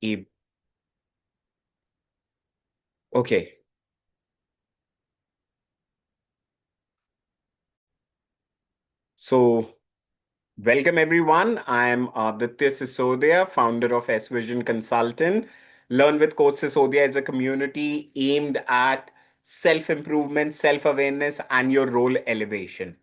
E- Okay. So, welcome everyone. I'm Aditya Sisodia, founder of S Vision Consultant. Learn with Coach Sisodia is a community aimed at self improvement, self awareness, and your role elevation.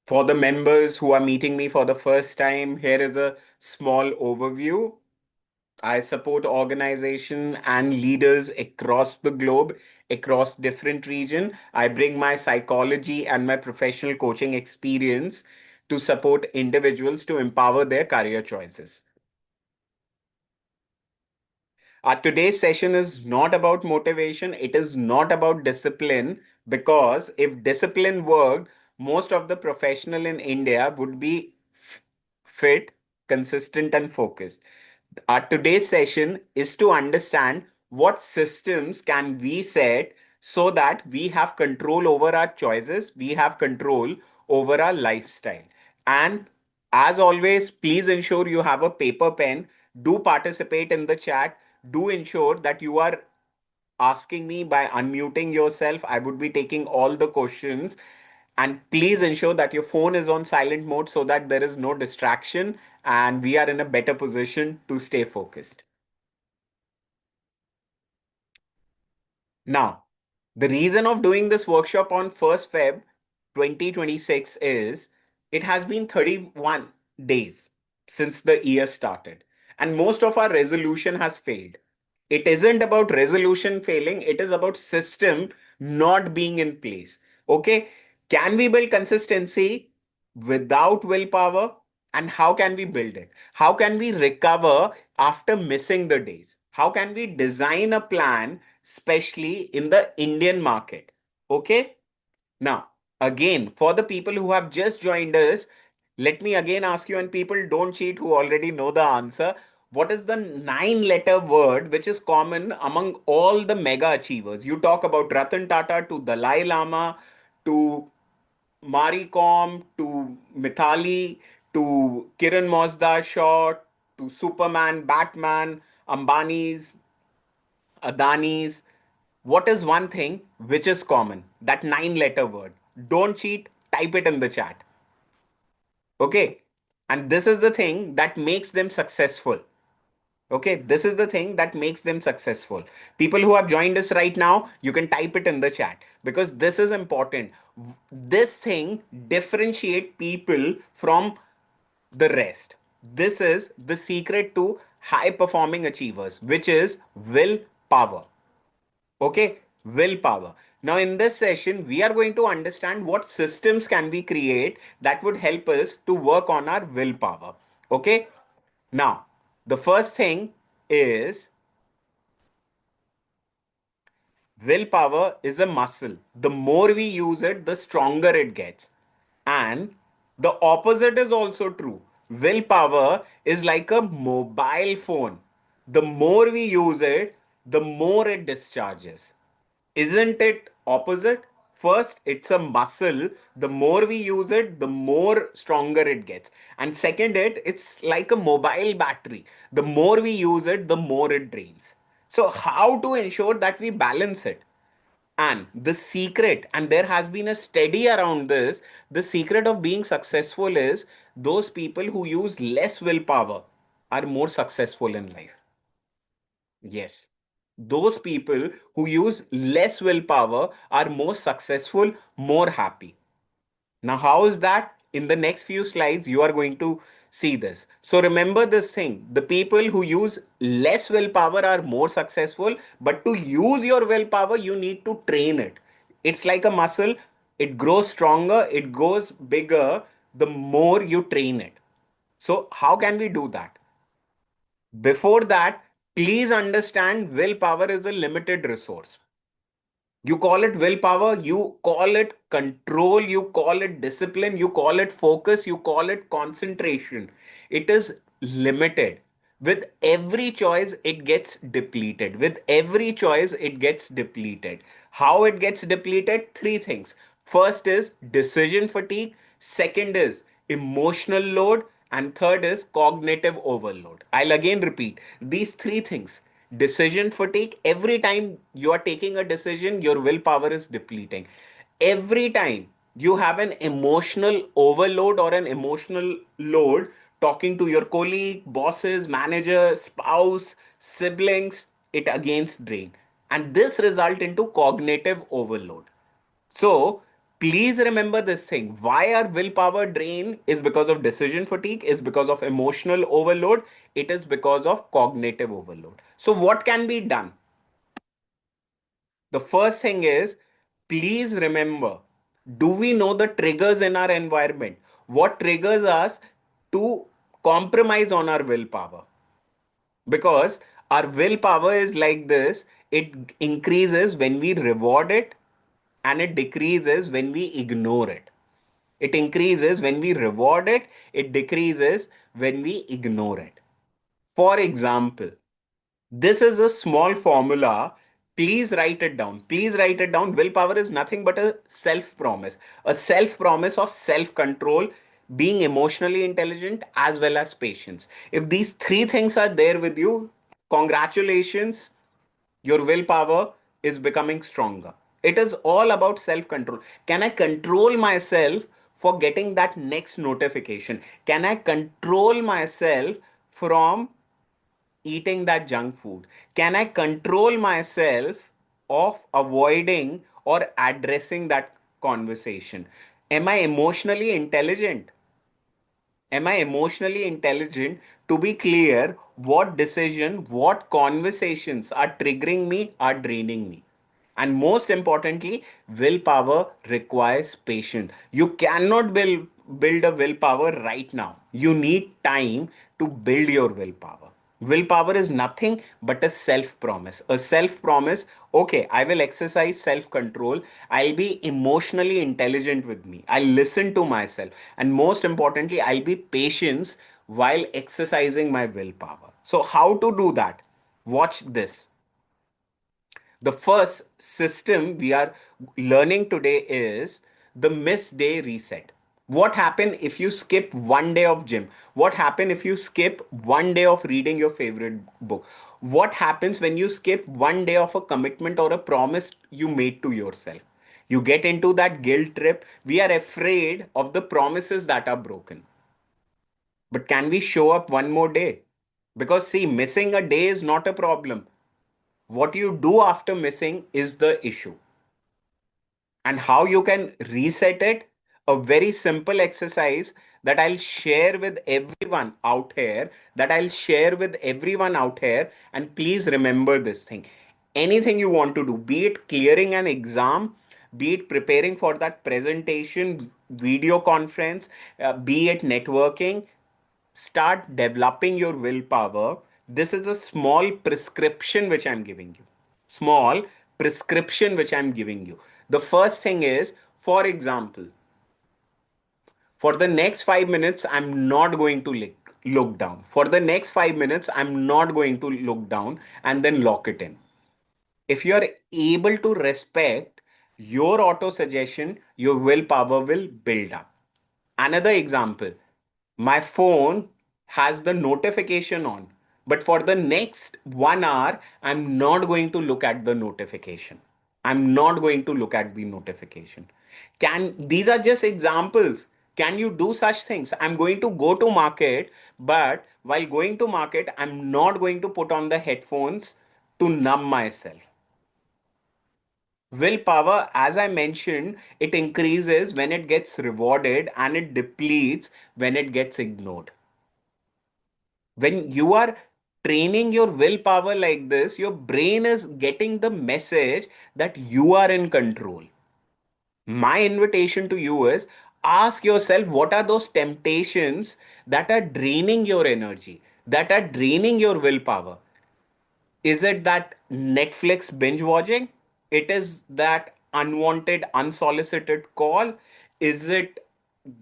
For the members who are meeting me for the first time, here is a small overview. I support organization and leaders across the globe, across different region. I bring my psychology and my professional coaching experience to support individuals to empower their career choices. Today's session is not about motivation, it is not about discipline, because if discipline worked, most of the professional in India would be fit, consistent, and focused. Our today's session is to understand what systems can we set so that we have control over our choices, we have control over our lifestyle. And as always, please ensure you have a paper pen. Do participate in the chat. Do ensure that you are asking me by unmuting yourself. I would be taking all the questions. And please ensure that your phone is on silent mode so that there is no distraction and we are in a better position to stay focused. Now, the reason of doing this workshop on 1st Feb 2026 is it has been 31 days since the year started, and most of our resolution has failed. It isn't about resolution failing, it is about system not being in place. Okay, can we build consistency without willpower? And how can we build it? How can we recover after missing the days? How can we design a plan, especially in the Indian market? Okay. Now, again, for the people who have just joined us, let me again ask you, and people don't cheat who already know the answer. What is the nine-letter word which is common among all the mega achievers? You talk about Ratan Tata to Dalai Lama to Marie Kom to Mithali to Kiran Mazda Shaw to Superman, Batman, Ambani's, Adani's. What is one thing which is common? That nine-letter word. Don't cheat, type it in the chat. Okay. And this is the thing that makes them successful. Okay, this is the thing that makes them successful. People who have joined us right now, you can type it in the chat because this is important. This thing differentiate people from the rest. This is the secret to high performing achievers, which is willpower. Okay, willpower. Now, in this session, we are going to understand what systems can we create that would help us to work on our willpower. Okay, now the first thing is willpower is a muscle. The more we use it, the stronger it gets. And the opposite is also true. Willpower is like a mobile phone. The more we use it, the more it discharges. Isn't it opposite? First, it's a muscle. The more we use it, the more stronger it gets. And second, it's like a mobile battery. The more we use it, the more it drains. So, how to ensure that we balance it? And the secret, and there has been a study around this, the secret of being successful is those people who use less willpower are more successful in life. Yes. Those people who use less willpower are more successful, more happy. Now, how is that? In the next few slides, you are going to see this. So, remember this thing, the people who use less willpower are more successful, but to use your willpower, you need to train it. It's like a muscle, it grows stronger, it goes bigger the more you train it. So, how can we do that? Before that, please understand willpower is a limited resource. You call it willpower, you call it control, you call it discipline, you call it focus, you call it concentration. It is limited. With every choice, it gets depleted. With every choice, it gets depleted. How it gets depleted? Three things. First is decision fatigue, second is emotional load, and third is cognitive overload. I'll again repeat these three things. Decision fatigue. Every time you are taking a decision, your willpower is depleting. Every time you have an emotional overload or an emotional load talking to your colleague, bosses, manager, spouse, siblings, it against drain. And this result into cognitive overload. So please remember this thing. Why our willpower drain is because of decision fatigue, is because of emotional overload, it is because of cognitive overload. So what can be done? The first thing is, please remember, do we know the triggers in our environment? What triggers us to compromise on our willpower? Because our willpower is like this, it increases when we reward it and it decreases when we ignore it. It increases when we reward it, it decreases when we ignore it. For example, this is a small formula. Please write it down. Please write it down. Willpower is nothing but a self promise of self control, being emotionally intelligent as well as patience. If these three things are there with you, congratulations, your willpower is becoming stronger. It is all about self control. Can I control myself for getting that next notification? Can I control myself from eating that junk food? Can I control myself of avoiding or addressing that conversation? Am I emotionally intelligent? Am I emotionally intelligent to be clear what decision, what conversations are triggering me, are draining me? And most importantly, willpower requires patience. You cannot build a willpower right now. You need time to build your willpower. Willpower is nothing but a self promise. A self promise, okay, I will exercise self control. I'll be emotionally intelligent with me. I'll listen to myself. And most importantly, I'll be patient while exercising my willpower. So, how to do that? Watch this. The first system we are learning today is the missed day reset. What happen if you skip one day of gym? What happen if you skip one day of reading your favorite book? What happens when you skip one day of a commitment or a promise you made to yourself? You get into that guilt trip. We are afraid of the promises that are broken. But can we show up one more day? Because see, missing a day is not a problem. What you do after missing is the issue. And how you can reset it, a very simple exercise that I'll share with everyone out here, and please remember this thing. Anything you want to do, be it clearing an exam, be it preparing for that presentation, video conference, be it networking, start developing your willpower. This is a small prescription which I'm giving you. Small prescription which I'm giving you. The first thing is, for example, for the next 5 minutes, I'm not going to look down. For the next 5 minutes, I'm not going to look down and then lock it in. If you are able to respect your auto suggestion, your willpower will build up. Another example, my phone has the notification on, but for the next 1 hour, I'm not going to look at the notification. I'm not going to look at the notification. These are just examples. Can you do such things? I'm going to go to market, but while going to market, I'm not going to put on the headphones to numb myself. Willpower, as I mentioned, it increases when it gets rewarded and it depletes when it gets ignored. When you are training your willpower like this, your brain is getting the message that you are in control. My invitation to you is, ask yourself, what are those temptations that are draining your energy, that are draining your willpower? Is it that Netflix binge watching? It is that unwanted, unsolicited call? Is it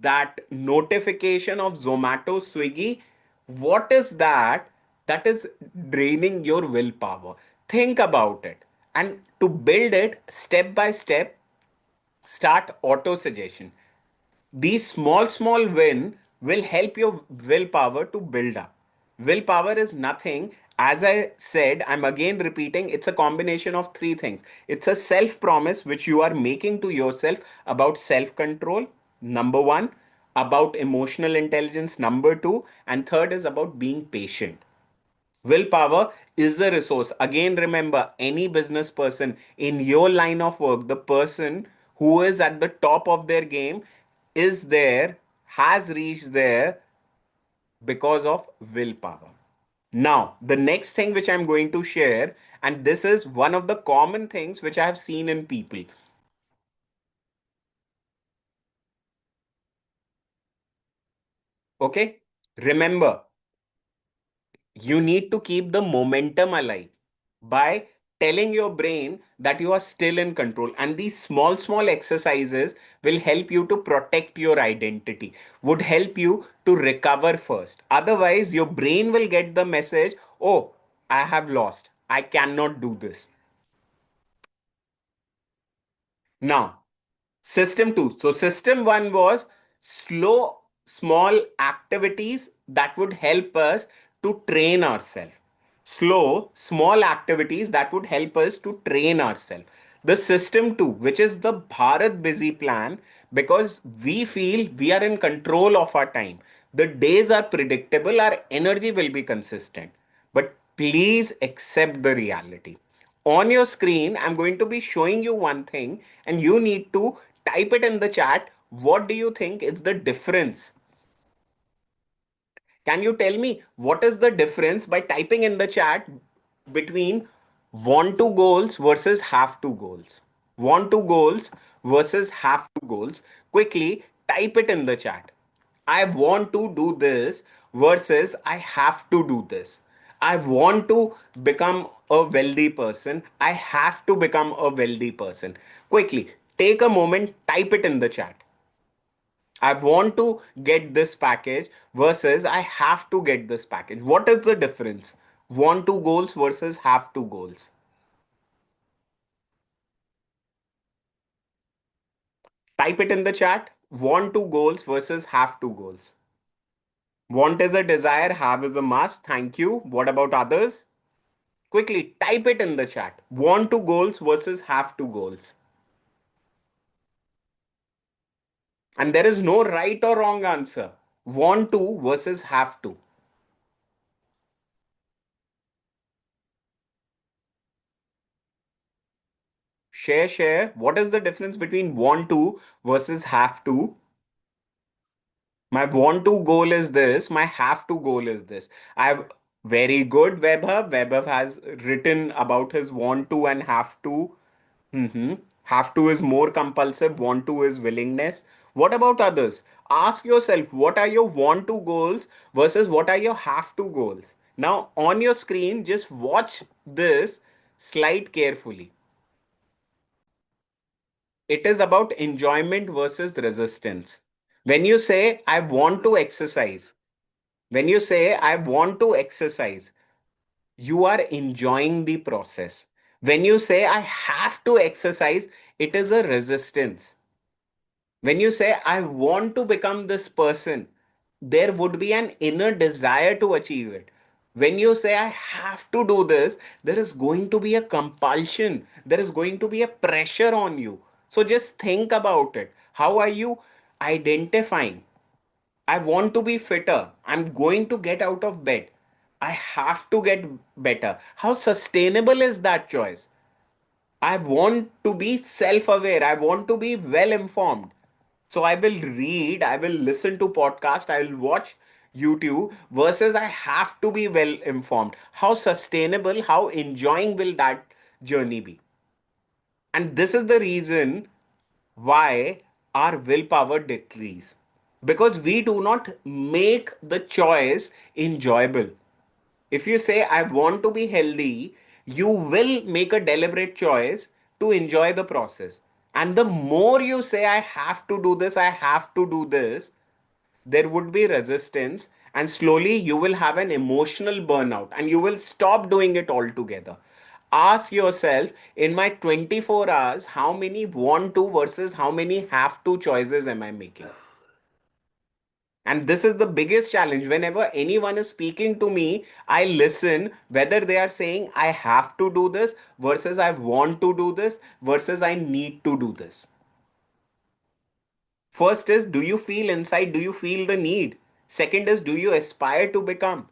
that notification of Zomato, Swiggy? What is that is draining your willpower? Think about it. And to build it step by step, start auto suggestion. These small, small win will help your willpower to build up. Willpower is nothing. As I said, I'm again repeating, it's a combination of three things. It's a self promise which you are making to yourself about self control, number one, about emotional intelligence, number two, and third is about being patient. Willpower is a resource. Again, remember, any business person in your line of work, the person who is at the top of their game is there, has reached there because of willpower. Now, the next thing which I'm going to share, and this is one of the common things which I have seen in people. Okay? Remember, you need to keep the momentum alive by telling your brain that you are still in control, and these small exercises will help you to protect your identity, would help you to recover first. Otherwise your brain will get the message, oh, I have lost, I cannot do this. Now, system two. So, system one was slow, small activities that would help us to train ourselves. Slow, small activities that would help us to train ourselves. The system two, which is the Bharat Busy Plan, because we feel we are in control of our time. The days are predictable, our energy will be consistent. But please accept the reality. On your screen, I'm going to be showing you one thing, and you need to type it in the chat. What do you think is the difference? Can you tell me what is the difference by typing in the chat between want to goals versus have to goals? Want to goals versus have to goals. Quickly type it in the chat. I want to do this versus I have to do this. I want to become a wealthy person. I have to become a wealthy person. Quickly take a moment, type it in the chat. I want to get this package versus I have to get this package. What is the difference? Want to goals versus have to goals. Type it in the chat. Want to goals versus have to goals. Want is a desire, have is a must. Thank you. What about others? Quickly type it in the chat. Want to goals versus have to goals. And there is no right or wrong answer. Want to versus have to. Share. What is the difference between want to versus have to? My want to goal is this, my have to goal is this. I've very good Webhub. Webhub has written about his want to and have to. Have to is more compulsive, want to is willingness. What about others? Ask yourself what are your want to goals versus what are your have to goals. Now, on your screen, just watch this slide carefully. It is about enjoyment versus resistance. When you say, I want to exercise, when you say, I want to exercise, you are enjoying the process. When you say, I have to exercise, it is a resistance. When you say, I want to become this person, there would be an inner desire to achieve it. When you say, I have to do this, there is going to be a compulsion, there is going to be a pressure on you. So just think about it. How are you identifying? I want to be fitter. I'm going to get out of bed. I have to get better. How sustainable is that choice? I want to be self aware. I want to be well informed. So I will read, I will listen to podcast, I will watch YouTube versus I have to be well informed. How sustainable, how enjoying will that journey be? And this is the reason why our willpower decrease, because we do not make the choice enjoyable. If you say I want to be healthy, you will make a deliberate choice to enjoy the process. And the more you say I have to do this, I have to do this, there would be resistance, and slowly you will have an emotional burnout and you will stop doing it altogether. Ask yourself, in my 24 hours, how many want to versus how many have to choices am I making? And this is the biggest challenge. Whenever anyone is speaking to me, I listen whether they are saying I have to do this versus I want to do this versus I need to do this. First is, do you feel inside? Do you feel the need? Second is, do you aspire to become?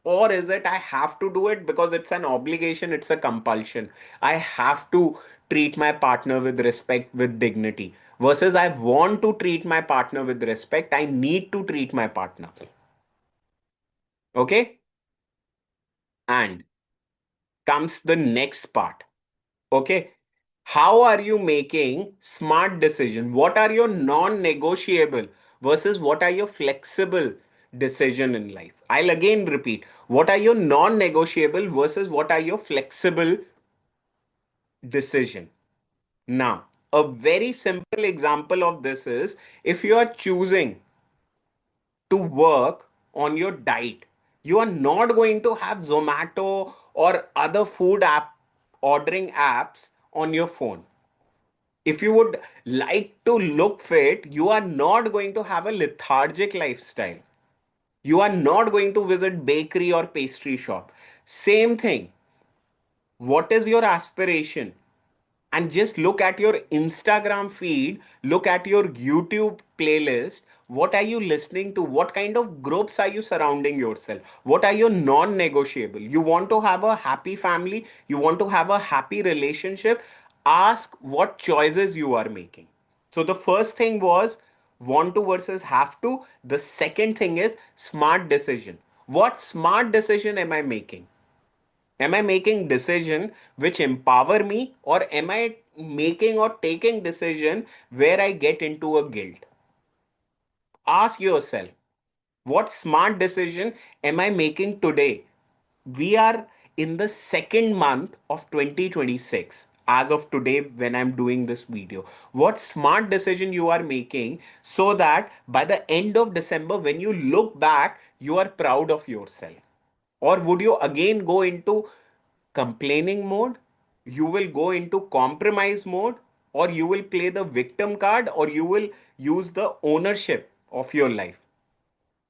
Or is it I have to do it because it's an obligation, it's a compulsion? I have to treat my partner with respect, with dignity, versus I want to treat my partner with respect, I need to treat my partner. Okay? And comes the next part. Okay? How are you making smart decision? What are your non-negotiable versus what are your flexible decision in life? I'll again repeat. What are your non-negotiable versus what are your flexible decision? Now, a very simple example of this is if you are choosing to work on your diet, you are not going to have Zomato or other food app ordering apps on your phone. If you would like to look fit, you are not going to have a lethargic lifestyle. You are not going to visit bakery or pastry shop. Same thing. What is your aspiration? And just look at your Instagram feed, look at your YouTube playlist. What are you listening to? What kind of groups are you surrounding yourself? What are your non negotiable? You want to have a happy family, you want to have a happy relationship. Ask what choices you are making. So, the first thing was want to versus have to. The second thing is smart decision. What smart decision am I making? Am I making decision which empower me, or am I making or taking decision where I get into a guilt? Ask yourself, what smart decision am I making today? We are in the second month of 2026 as of today when I'm doing this video. What smart decision you are making so that by the end of December when you look back, you are proud of yourself? Or would you again go into complaining mode? You will go into compromise mode, or you will play the victim card, or you will use the ownership of your life.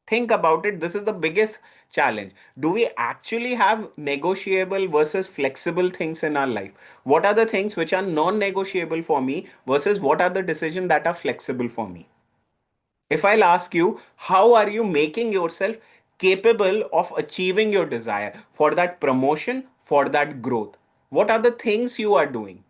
Think about it. This is the biggest challenge. Do we actually have negotiable versus flexible things in our life? What are the things which are non negotiable for me versus what are the decisions that are flexible for me? If I'll ask you, how are you making yourself capable of achieving your desire for that promotion, for that growth? What are the things you are doing?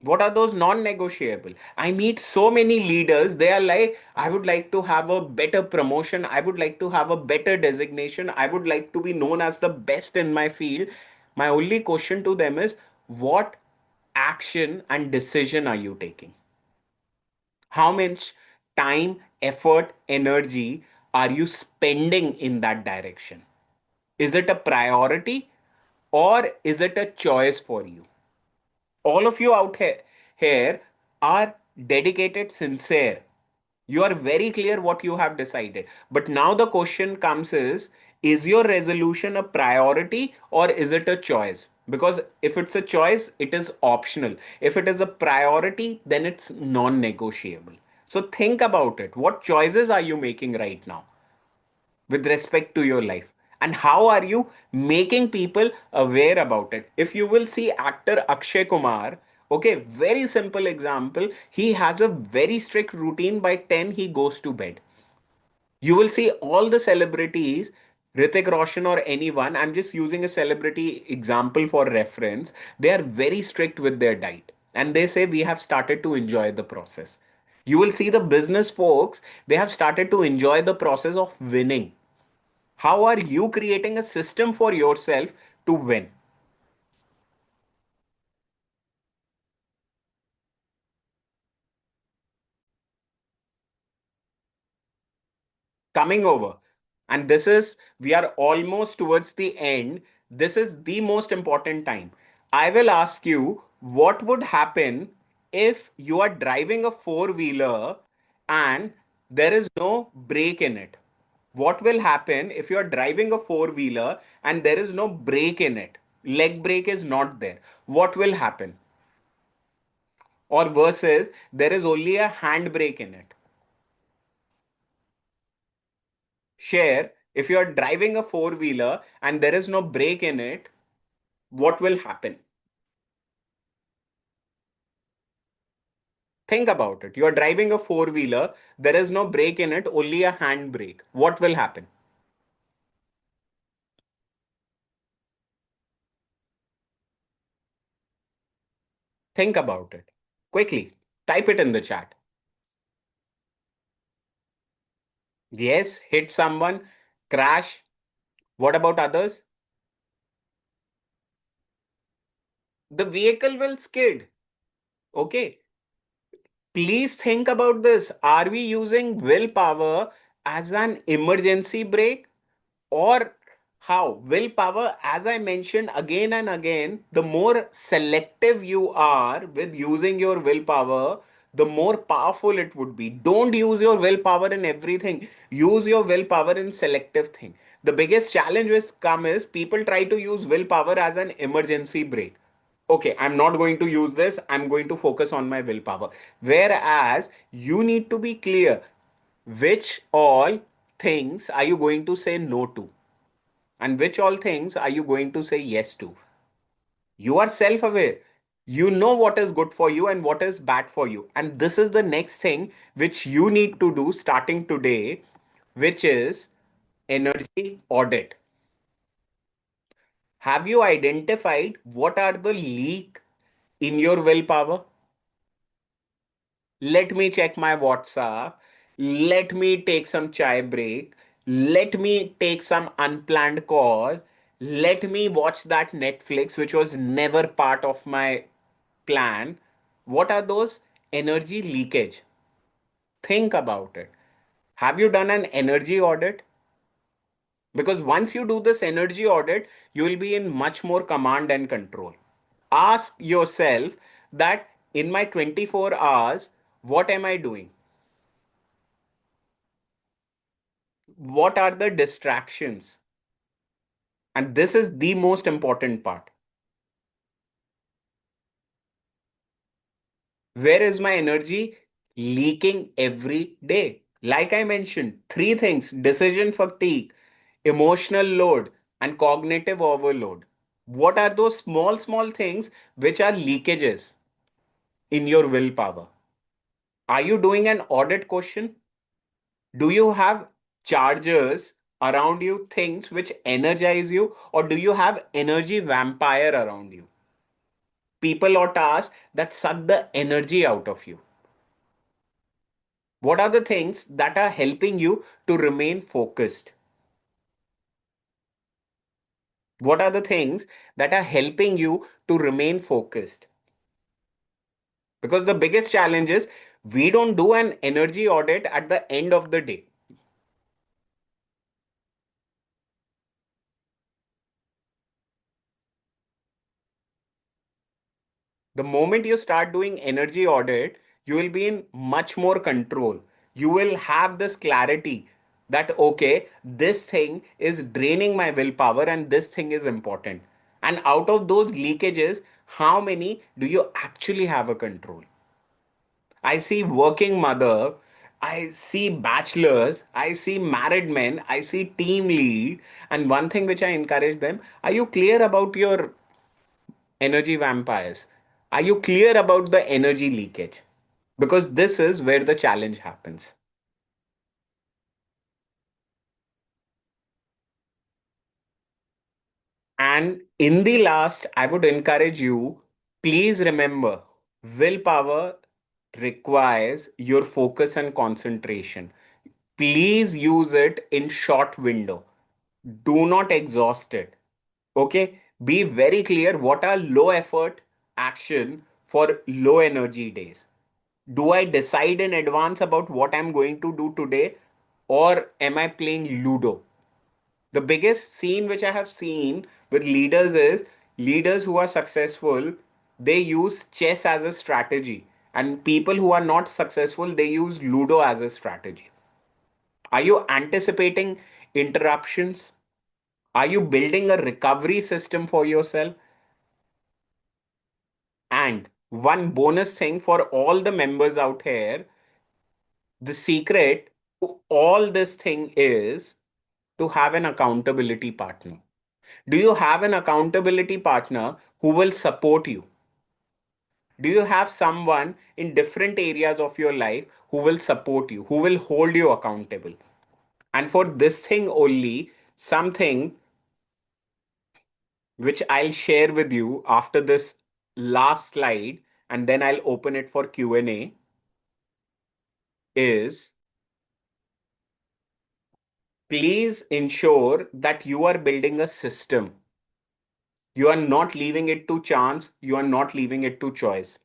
What are those non negotiable? I meet so many leaders. They are like, I would like to have a better promotion. I would like to have a better designation. I would like to be known as the best in my field. My only question to them is, what action and decision are you taking? How much time, effort, energy are you spending in that direction? Is it a priority or is it a choice for you? All of you out here are dedicated, sincere. You are very clear what you have decided. But now the question comes is your resolution a priority or is it a choice? Because if it's a choice, it is optional. If it is a priority, then it's non negotiable. So think about it. What choices are you making right now with respect to your life? And how are you making people aware about it? If you will see actor Akshay Kumar, okay, very simple example, he has a very strict routine. By 10 he goes to bed. You will see all the celebrities, Ritik Roshan or anyone, I'm just using a celebrity example for reference, they are very strict with their diet and they say we have started to enjoy the process. You will see the business folks, they have started to enjoy the process of winning. How are you creating a system for yourself to win? Coming over. And this is, we are almost towards the end. This is the most important time. I will ask you what would happen if you are driving a four wheeler and there is no brake in it. What will happen if you are driving a four wheeler and there is no brake in it? Leg brake is not there. What will happen? Or versus there is only a handbrake in it. Share, if you're driving a four wheeler and there is no brake in it, what will happen? Think about it. You're driving a four wheeler, there is no brake in it, only a hand brake. What will happen? Think about it. Quickly, type it in the chat. Yes, hit someone, crash. What about others? The vehicle will skid. Okay. Please think about this. Are we using willpower as an emergency brake? Or how? Willpower, as I mentioned again and again, the more selective you are with using your willpower, the more powerful it would be. Don't use your willpower in everything. Use your willpower in selective thing. The biggest challenge which come is people try to use willpower as an emergency brake. Okay, I'm not going to use this. I'm going to focus on my willpower. Whereas you need to be clear which all things are you going to say no to, and which all things are you going to say yes to. You are self aware. You know what is good for you and what is bad for you. And this is the next thing which you need to do starting today, which is energy audit. Have you identified what are the leak in your willpower? Let me check my WhatsApp. Let me take some chai break. Let me take some unplanned call. Let me watch that Netflix, which was never part of my plan. What are those? Energy leakage. Think about it. Have you done an energy audit? Because once you do this energy audit, you will be in much more command and control. Ask yourself that in my 24 hours, what am I doing? What are the distractions? And this is the most important part. Where is my energy leaking every day? Like I mentioned, three things: decision fatigue, emotional load, and cognitive overload. What are those small, small things which are leakages in your willpower? Are you doing an audit question? Do you have chargers around you, things which energize you, or do you have energy vampire around you? People or tasks that suck the energy out of you? What are the things that are helping you to remain focused? What are the things that are helping you to remain focused? Because the biggest challenge is we don't do an energy audit at the end of the day. The moment you start doing energy audit, you will be in much more control. You will have this clarity that, okay, this thing is draining my willpower and this thing is important. And out of those leakages, how many do you actually have a control? I see working mother, I see bachelors, I see married men, I see team lead. And one thing which I encourage them, are you clear about your energy vampires? Are you clear about the energy leakage? Because this is where the challenge happens. And in the last, I would encourage you, please remember, willpower requires your focus and concentration. Please use it in short window. Do not exhaust it. Okay? Be very clear what are low effort action for low energy days. Do I decide in advance about what I'm going to do today, or am I playing Ludo? The biggest scene which I have seen with leaders is leaders who are successful, they use chess as a strategy. And people who are not successful, they use Ludo as a strategy. Are you anticipating interruptions? Are you building a recovery system for yourself? And one bonus thing for all the members out here, the secret to all this thing is to have an accountability partner? Do you have an accountability partner who will support you? Do you have someone in different areas of your life who will support you, who will hold you accountable? And for this thing only, something which I'll share with you after this last slide, and then I'll open it for Q&A, is please ensure that you are building a system. You are not leaving it to chance, you are not leaving it to choice.